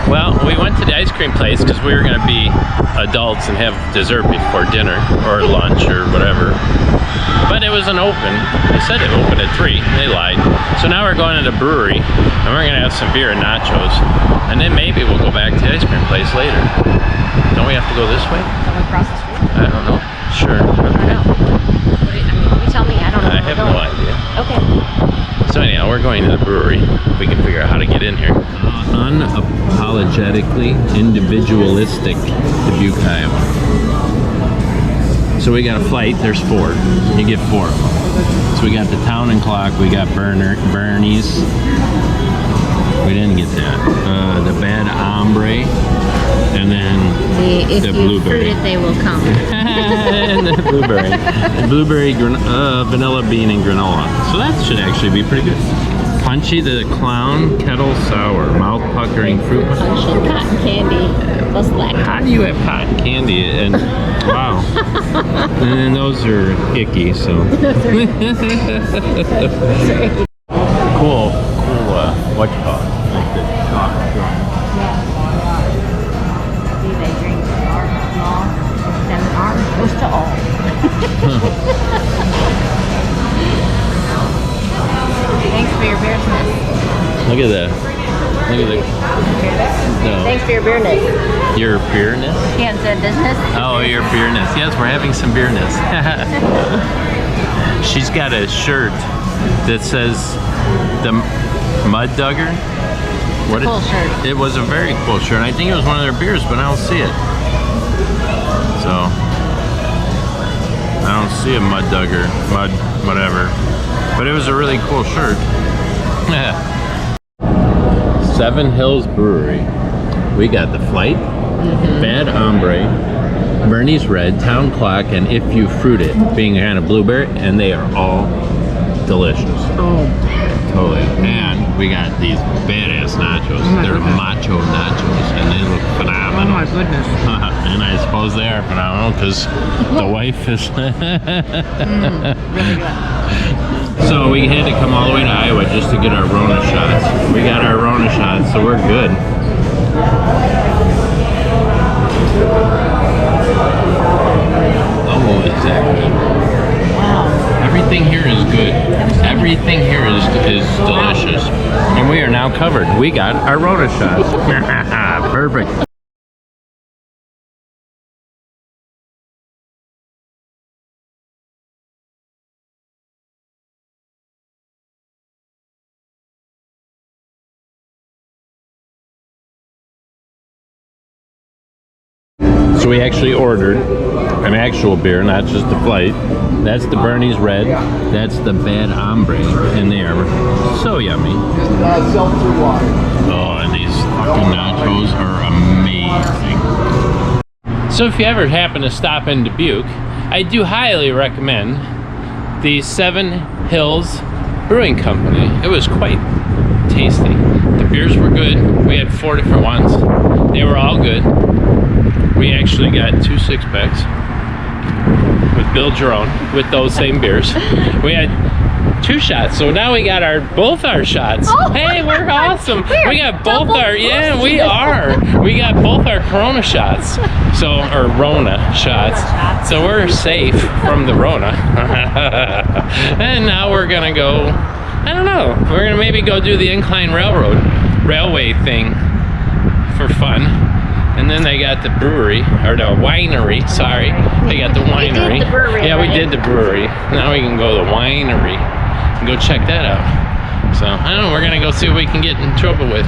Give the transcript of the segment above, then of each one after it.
Well, we went to the ice cream place because we were going to be adults and have dessert before dinner or lunch or whatever. But it wasn't open. They said it opened at 3. They lied. So now we're going to the brewery and we're going to have some beer and nachos. And then maybe we'll go back to the ice cream place later. Don't we have to go this way? Can we cross the street? I don't know. Sure. I don't know. You tell me. I don't know. I have no idea. Okay. So anyhow, we're going to the brewery. We can figure out how to get in here. Unapologetically individualistic Dubuque, Iowa. So we got a flight. There's 4. You get 4. So we got the Town and Clock. We got Bernie's. We didn't get that. The Bad Hombre. And then if the you blueberry. fruit it, they will come. And the blueberry. Blueberry, vanilla bean, and granola. So that should actually be pretty good. Punchy the Clown Kettle Sour. Mouth puckering fruit punch. Punch and cotton candy plus lactose. How do you have cotton candy? And wow. And then those are icky, so. Cool, what you call it? Like the chalk drawing. They drink our small, then ours goes to all. Thanks for your beerness. Look at that. Look at the. No. Thanks for your beerness. Your beerness? Can't say business. Oh, your beerness. Yes, we're having some beerness. She's got a shirt that says the Mud Dugger. What Cool shirt. It was a very cool shirt. I think it was one of their beers, but I don't see it. So I don't see a Mud Dugger, mud, whatever. But it was a really cool shirt. 7 Hills Brewery. We got the Flight, Bad Hombre, Bernie's Red, Town Clock, and If You Fruit It, being kind of blueberry, and they are all delicious. Oh. Totally. And we got these badass nachos. They're macho nachos, and they look phenomenal. Oh my goodness. And I suppose they are phenomenal because the wife is. Really good. So we had to come all the way to Iowa just to get our Rona shots. We got our Rona shots, so we're good. Oh, exactly. Wow. Everything here is good. Everything here is delicious. And we are now covered. We got our Rona shots. Perfect. So we actually ordered an actual beer, not just the Flight. That's the Bernie's Red. That's the Bad Hombre. And they are so yummy. Oh, and these fucking nachos are amazing. So if you ever happen to stop in Dubuque, I do highly recommend the 7 Hills Brewing Company. It was quite tasty. The beers were good. We had 4 different ones. They were all good. We actually got 2 6-packs with Build Your Own with those same beers. We had 2 shots, so now we got both our shots. Oh, hey, we're awesome. We got both our we got both our Corona shots. Or Rona shots. So we're safe from the Rona. And now we're gonna go, I don't know, we're gonna maybe go do the Incline Railway thing for fun. And then they got the brewery, or the winery, sorry. They got the winery. We did the brewery, yeah, right? we did the brewery. Now we can go to the winery and go check that out. So, I don't know, we're gonna go see what we can get in trouble with.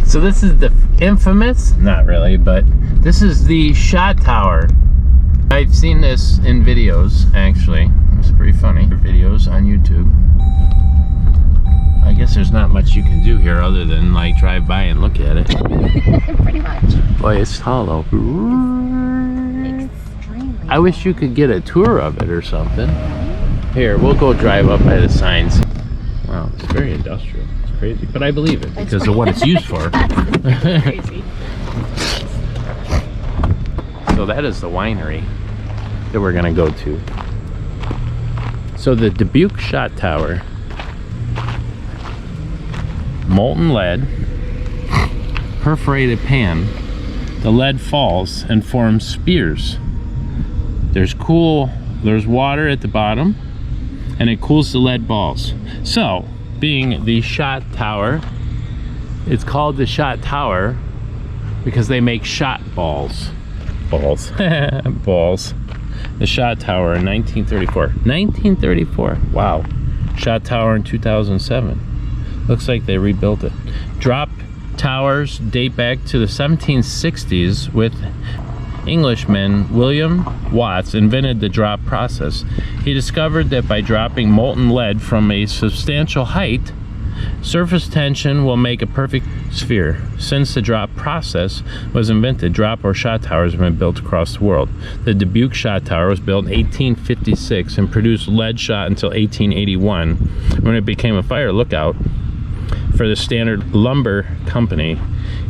So this is the infamous, not really, but this is the shot tower. I've seen this in videos, actually. It's pretty funny. Videos on YouTube. I guess there's not much you can do here other than like drive by and look at it. Pretty much. Boy, it's tall though. Extremely. I wish you could get a tour of it or something. Here, we'll go drive up by the signs. Wow, it's very industrial. It's crazy, but I believe it because of what it's used for. Crazy. So that is the winery that we're gonna go to. So the Dubuque Shot Tower. Molten lead, perforated pan, the lead falls and forms spears. There's water at the bottom, and it cools the lead balls. So, being the shot tower, it's called the shot tower because they make shot balls. Balls. Balls. The shot tower in 1934. 1934. Wow. Shot tower in 2007. Looks like they rebuilt it. Drop towers date back to the 1760s with Englishman William Watts invented the drop process. He discovered that by dropping molten lead from a substantial height, surface tension will make a perfect sphere. Since the drop process was invented, drop or shot towers have been built across the world. The Dubuque shot tower was built in 1856 and produced lead shot until 1881, when it became a fire lookout for the Standard Lumber Company.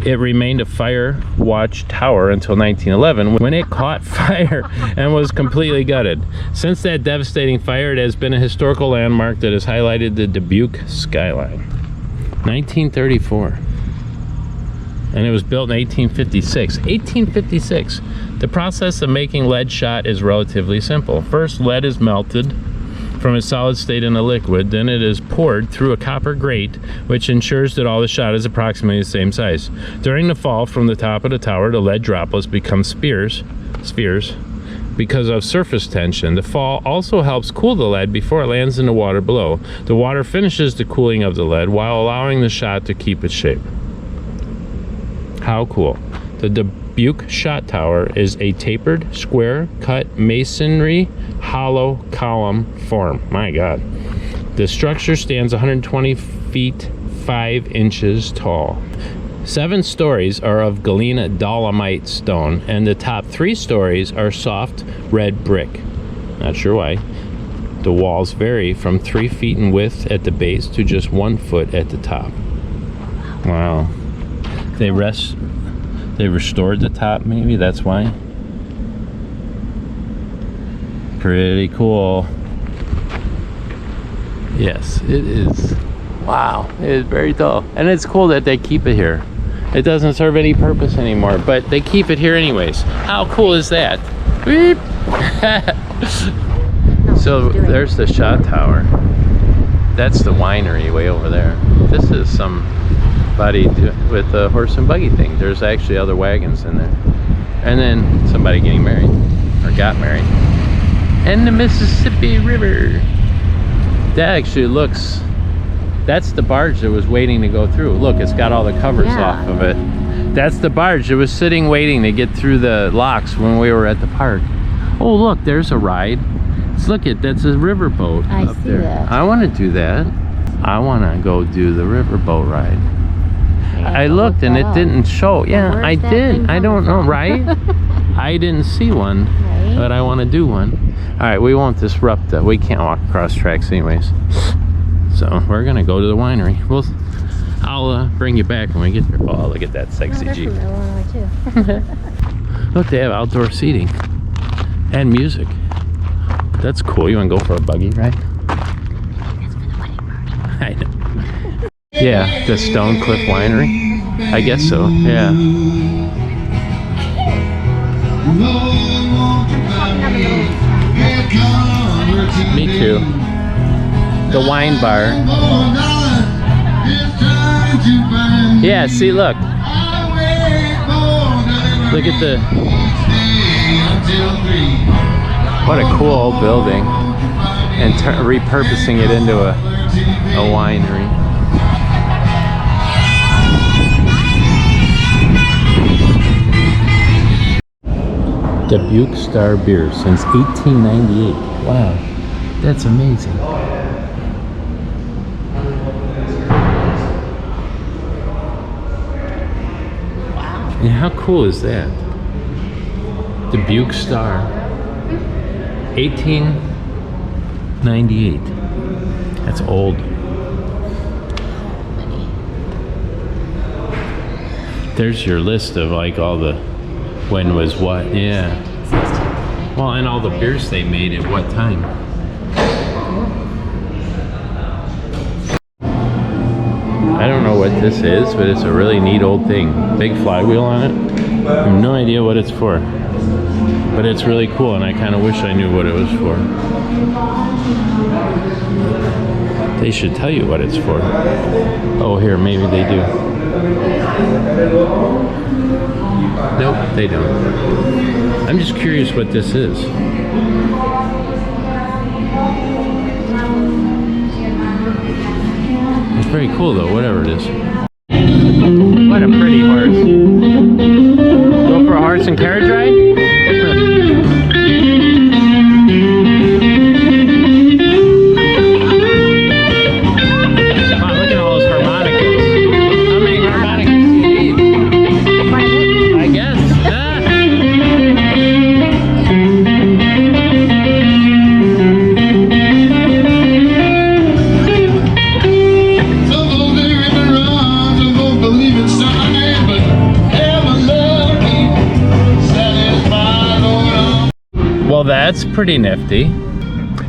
It remained a fire watch tower until 1911, when it caught fire and was completely gutted. Since that devastating fire, it has been a historical landmark that has highlighted the Dubuque skyline. 1934. And it was built in 1856. 1856. The process of making lead shot is relatively simple. First, lead is melted from a solid state in a liquid, then it is poured through a copper grate, which ensures that all the shot is approximately the same size. During the fall from the top of the tower, the lead droplets become spheres because of surface tension. The fall also helps cool the lead before it lands in the water below. The water finishes the cooling of the lead while allowing the shot to keep its shape. How cool. The Dubuque shot tower is a tapered, square-cut masonry hollow column form. My God. The structure stands 120 feet 5 inches tall. 7 stories are of Galena dolomite stone, and the top 3 stories are soft red brick. Not sure why. The walls vary from 3 feet in width at the base to just 1 foot at the top. Wow. They restored the top, maybe that's why. Pretty cool. Yes, it is. Wow, it is very tall. And it's cool that they keep it here. It doesn't serve any purpose anymore, but they keep it here anyways. How cool is that? Beep. So there's the shot tower. That's the winery way over there. This is somebody with the horse and buggy thing. There's actually other wagons in there. And then somebody getting married, or got married. And the Mississippi River. That actually looks, that's the barge that was waiting to go through. Look, it's got all the covers off of it. That's the barge that was sitting waiting to get through the locks when we were at the park. Oh look, there's a ride. Look at, that's a riverboat up there. That. I want to do that. I want to go do the riverboat ride. Yeah, I looked and it didn't show. Yeah, I did. I don't know, right? I didn't see one, but I want to do one. All right, we won't disrupt that. We can't walk across tracks anyways. So we're gonna go to the winery. I'll bring you back when we get there. Oh, look at that sexy Jeep. Look, they have outdoor seating and music. That's cool. You want to go for a buggy ride? I know. Yeah, the Stone Cliff Winery. I guess so. Yeah. Me too. The wine bar. Yeah, see, look. Look at the... What a cool old building. And repurposing it into a winery. Dubuque Star Beer since 1898. Wow, that's amazing. Wow. And how cool is that? Dubuque Star. 1898. That's old. There's your list of like all the when was what, yeah. Well, and all the beers they made at what time. I don't know what this is, but it's a really neat old thing. Big flywheel on it. I have no idea what it's for, but it's really cool, and I kind of wish I knew what it was for. They should tell you what it's for. Oh, here, maybe they do. Nope, they don't. I'm just curious what this is. It's very cool though, whatever it is. What a pretty horse. Go for a horse and carriage ride? Wow, look at all those harmonicas. How many harmonicas do you need? I guess. Well, that's pretty nifty.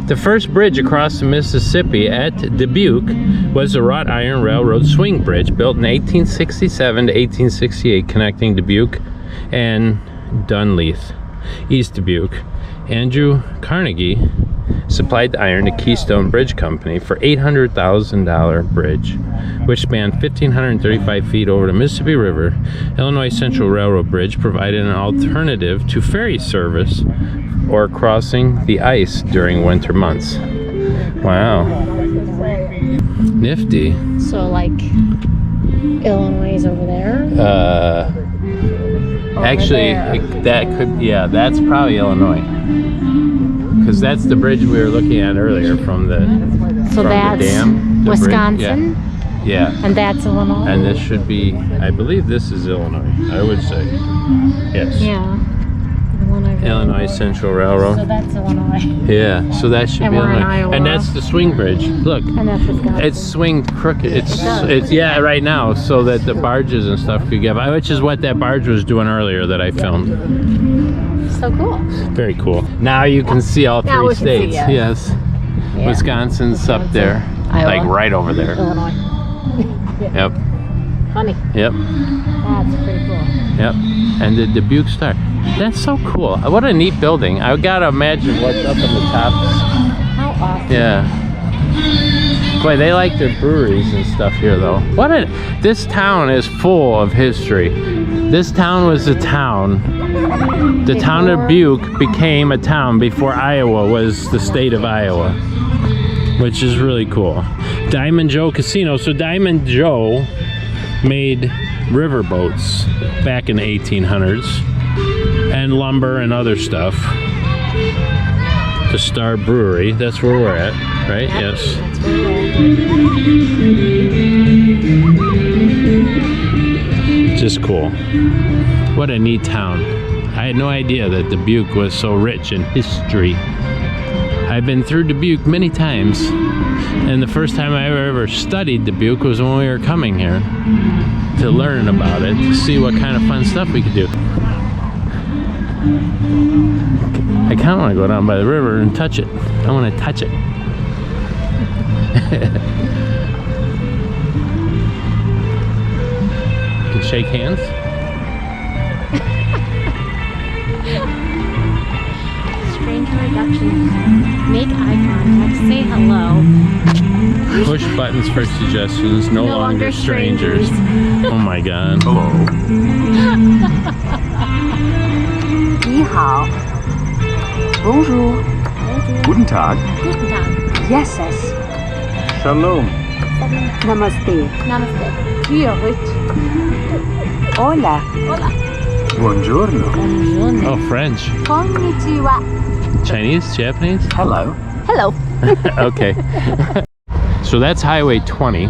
The first bridge across the Mississippi at Dubuque was the wrought iron railroad swing bridge built in 1867 to 1868, connecting Dubuque and Dunleith, East Dubuque. Andrew Carnegie supplied the iron to Keystone Bridge Company for $800,000 bridge, which spanned 1,535 feet over the Mississippi River. Illinois Central Railroad Bridge provided an alternative to ferry service or crossing the ice during winter months. Wow. Nifty. So like Illinois is over there? Actually, that could, yeah, that's probably Illinois. Because that's the bridge we were looking at earlier from the, So from that's the dam. The Wisconsin? Bridge. Yeah. And that's Illinois? And this should be, I believe this is Illinois, I would say. Yes. Yeah. Illinois Central Railroad. So that's Illinois. Yeah, so that should And be we're in Illinois. Iowa. And that's the swing bridge. Look. And that's Wisconsin. It's swing crooked. does. It's yeah, right now, so that the barges and stuff could get by, which is what that barge was doing earlier that I filmed. So cool. Very cool. Now you can see all Now three we can see, states. yeah. Yes. Yeah. Wisconsin's up there. Iowa. Like right over there. Illinois. Yep. Funny. Yep. That's pretty cool. Yep. And the Dubuque Star. That's so cool. What a neat building. I gotta imagine what's up in the top. How awesome. Yeah. Boy, they like their breweries and stuff here though. This town is full of history. This town was a town. The town of Dubuque became a town before Iowa was the state of Iowa, which is really cool. Diamond Joe Casino. So Diamond Joe made river boats back in the 1800s and lumber and other stuff. The Star Brewery, that's where we're at, right? Yep, Yes. That's where we're at. Just cool. What a neat town. I had no idea that Dubuque was so rich in history. I've been through Dubuque many times, and the first time I ever studied Dubuque was when we were coming here to learn about it, to see what kind of fun stuff we could do. I kind of want to go down by the river and touch it. I want to touch it. You can shake hands. Strange reductions. Make eye contact. Say hello. Push buttons for suggestions. No longer strangers. Oh my god. Hello. 你好 Bonjour Guten Tag. Guten Tag. Yes, yes. Shalom. Namaste. Namaste. Hola. Hola. Buongiorno. Bonjour. Oh, French. Konnichiwa. Chinese? Japanese? Hello. Hello. Okay. So that's Highway 20.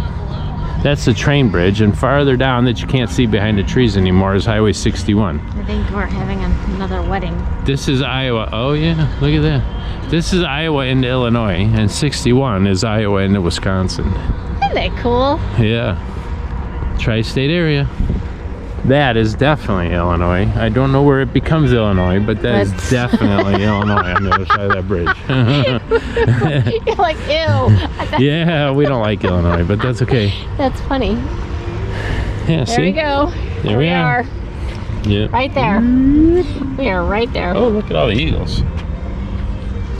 That's the train bridge, and farther down that you can't see behind the trees anymore is Highway 61. I think we're having another wedding. This is Iowa. Oh yeah, look at that. This is Iowa into Illinois, and 61 is Iowa into Wisconsin. Isn't that cool? Yeah. Tri-state area. That is definitely Illinois. I don't know where it becomes Illinois, but that is definitely Illinois on the other side of that bridge. You're like, ew. Yeah, we don't like Illinois, but that's okay. That's funny. Yeah, There see? we go. There we are. Yeah. Right there. We are right there. Oh, look at all the eagles.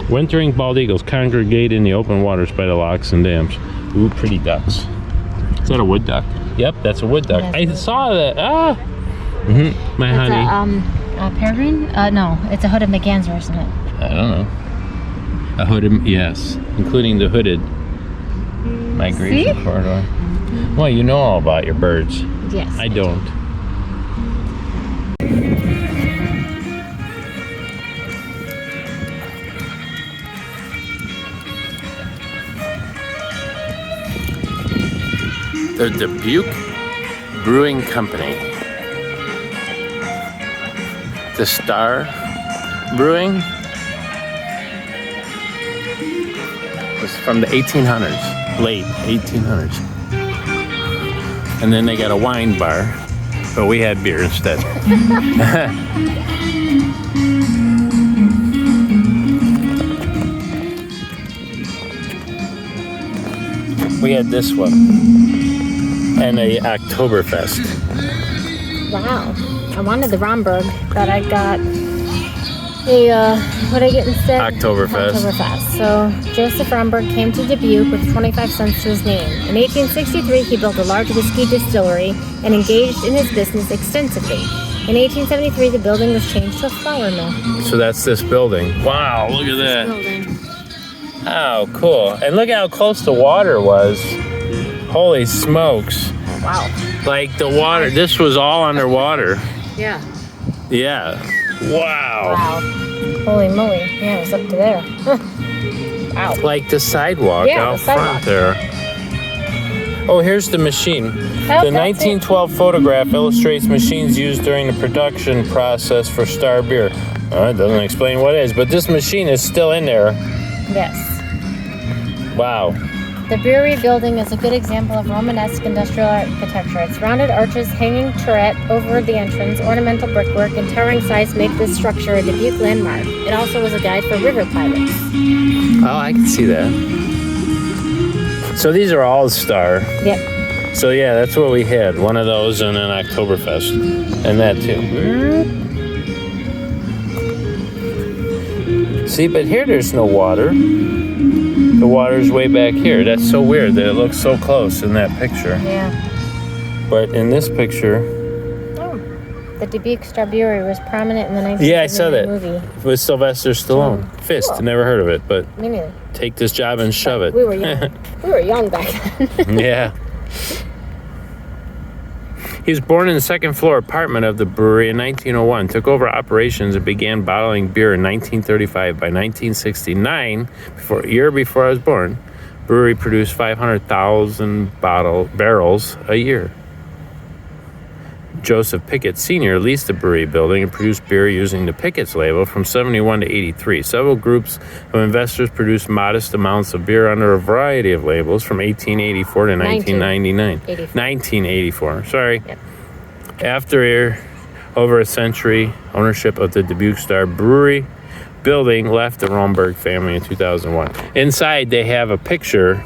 Wintering bald eagles congregate in the open waters by the locks and dams. Ooh, pretty ducks. Is that a wood duck? Yep, that's a wood duck. That's I wood. saw that. Ah. My It's honey. a peregrine? No, it's a hooded merganser, isn't it? I don't know. A hooded, yes, including the hooded migration See? corridor. Well, you know all about your birds. Yes. I don't. The Dubuque Brewing Company. The Star Brewing was from the 1800s, late 1800s. And then they got a wine bar, but we had beer instead. We had this one and a Oktoberfest. Wow. I wanted the Romberg, but I got a, what did I get instead? Oktoberfest. Oktoberfest. So Joseph Romberg came to Dubuque with 25 cents to his name. In 1863, he built a large whiskey distillery and engaged in his business extensively. In 1873, the building was changed to a flour mill. So that's this building. Wow, look at that. Building. Oh, cool. And look how close the water was. Holy smokes. Wow. Like the water, this was all underwater. Yeah. Yeah. Wow. Wow. Holy moly. Yeah, it was up to there. Wow. Like the sidewalk Yeah, out the sidewalk. front there. Oh, here's the machine. Oh, The that's 1912 photograph illustrates machines used during the production process for Star Beer. It doesn't explain what it is, but this machine is still in there. Yes. Wow. The brewery building is a good example of Romanesque industrial architecture. Its rounded arches, hanging turret over the entrance, ornamental brickwork, and towering size make this structure a Dubuque landmark. It also was a guide for river pilots. Oh, I can see that. So these are all Star. Yep. So yeah, that's what we had. One of those and an Oktoberfest. And that too. See, but here there's no water. The water's way back here. That's so weird that it looks so close in that picture. Yeah. But in this picture, Oh. The Dubuque Star Brewery was prominent in the 1979 yeah, I saw that. movie. With Sylvester Stallone. Fist, Cool. never heard of it, but Me neither. take this job and shove it. We were young. We were young back then. Yeah. He was born in the second floor apartment of the brewery in 1901, took over operations and began bottling beer in 1935. By 1969, a year before I was born, brewery produced 500,000 barrels a year. Joseph Pickett Sr. leased the brewery building and produced beer using the Pickett's label from 71 to 83. Several groups of investors produced modest amounts of beer under a variety of labels from 1884 to 1999. 1984, sorry. Yep. After over a century, ownership of the Dubuque Star Brewery building left the Romberg family in 2001. Inside, they have a picture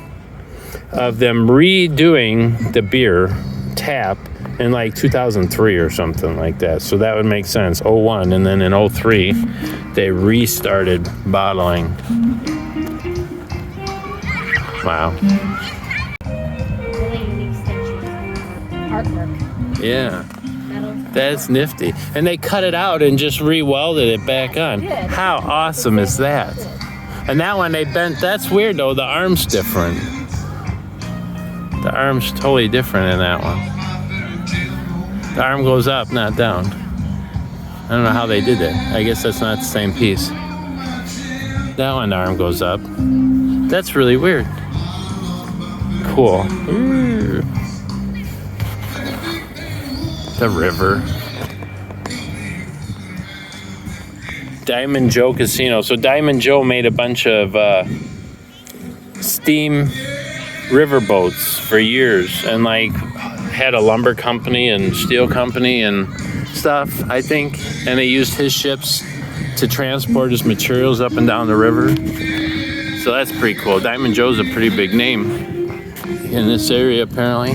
of them redoing the beer tap in like 2003 or something like that. So that would make sense. 01, and then in 03, they restarted bottling. Wow. Really unique statues. Artwork. Yeah. Metal. That's nifty. And they cut it out and just re-welded it back on. How awesome is that? And that one they bent. That's weird though. The arm's different. The arm's totally different in that one. The arm goes up, not down. I don't know how they did that. I guess that's not the same piece. That one, the arm goes up. That's really weird. Cool. Ooh. The river. Diamond Joe Casino. So Diamond Joe made a bunch of steam river boats for years and like had a lumber company and steel company and stuff, I think. And they used his ships to transport his materials up and down the river. So that's pretty cool. Diamond Joe's a pretty big name in this area, apparently.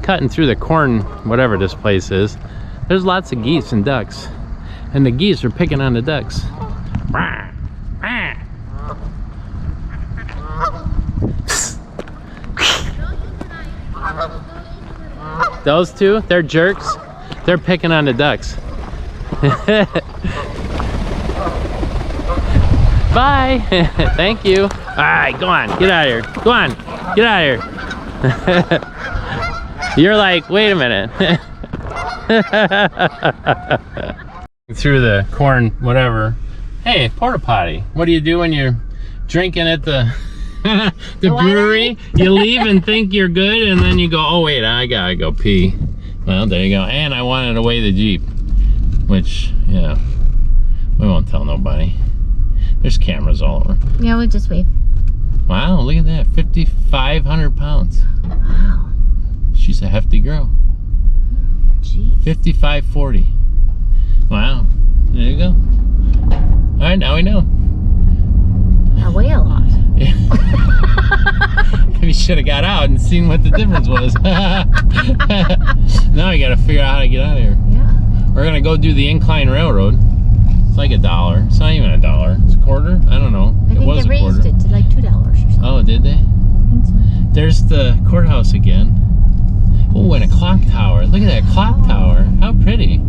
Cutting through the corn, whatever this place is, there's lots of geese and ducks, and the geese are picking on the ducks. Those two, they're jerks. They're picking on the ducks. Bye. Thank you. All right, go on, get out of here. Go on, get out of here. You're like, wait a minute. Through the corn, whatever. Hey, porta potty. What do you do when you're drinking at the the brewery? You leave and think you're good, and then you go, oh wait, I gotta go pee. Well, there you go. And I wanted to weigh the Jeep, which, yeah, we won't tell nobody. There's cameras all over. Yeah, we'll just wave. Wow, look at that, 5,500 pounds. Wow. She's a hefty girl. Jeez. 5540. Wow. There you go. All right, now we know. I weigh a lot. Yeah. Maybe should have got out and seen what the difference was. Now we got to figure out how to get out of here. Yeah. We're gonna go do the incline railroad. It's like $1. It's not even $1. It's a quarter. I don't know. I think was they a quarter. raised it to like $2 or something. Oh, did they? I think so. There's the courthouse again. Oh, and a clock tower. Look at that clock tower. How pretty.